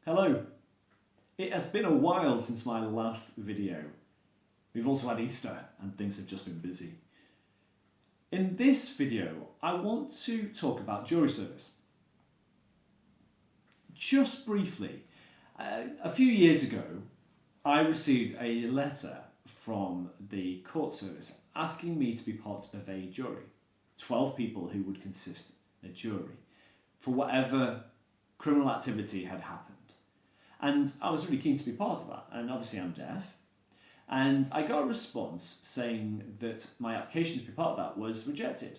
Hello. It has been a while since my last video. We've also had Easter and things have just been busy. In this video, I want to talk about jury service. Just briefly, a few years ago, I received a letter from the court service asking me to be part of a jury. 12 people who would consist a jury for whatever criminal activity had happened. And I was really keen to be part of that, and obviously I'm deaf. And I got a response saying that my application to be part of that was rejected.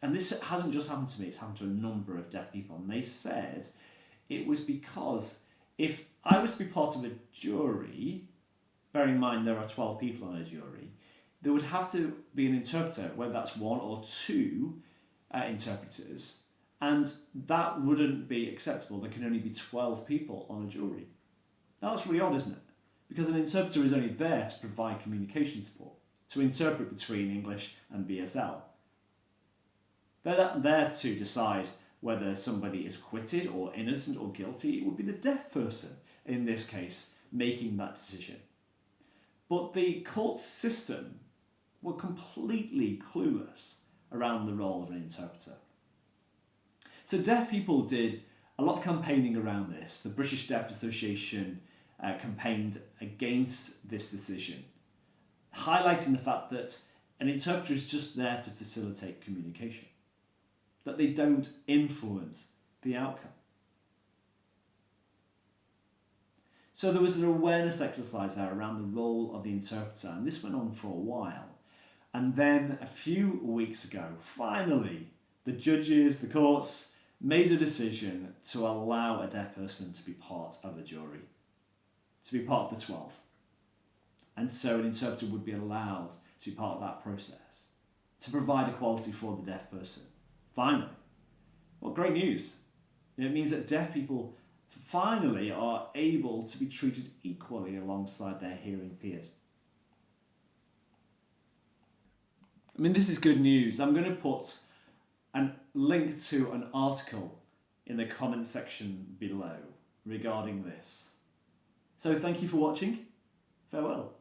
And this hasn't just happened to me, it's happened to a number of deaf people. And they said it was because if I was to be part of a jury, bearing in mind there are 12 people on a jury, there would have to be an interpreter, whether that's one or two interpreters, and that wouldn't be acceptable. There can only be 12 people on a jury. Now that's really odd, isn't it? Because an interpreter is only there to provide communication support, to interpret between English and BSL. They're not there to decide whether somebody is acquitted or innocent or guilty. It would be the deaf person, in this case, making that decision. But the court system were completely clueless around the role of an interpreter. So deaf people did a lot of campaigning around this. The British Deaf Association campaigned against this decision, highlighting the fact that an interpreter is just there to facilitate communication, that they don't influence the outcome. So there was an awareness exercise there around the role of the interpreter, and this went on for a while. And then a few weeks ago, finally, the judges, the courts, made a decision to allow a deaf person to be part of a jury, to be part of the 12. And so an interpreter would be allowed to be part of that process, to provide equality for the deaf person. Finally. Well, great news. It means that deaf people finally are able to be treated equally alongside their hearing peers. I mean, this is good news. I'm going to put a link to an article in the comment section below regarding this. So thank you for watching. Farewell.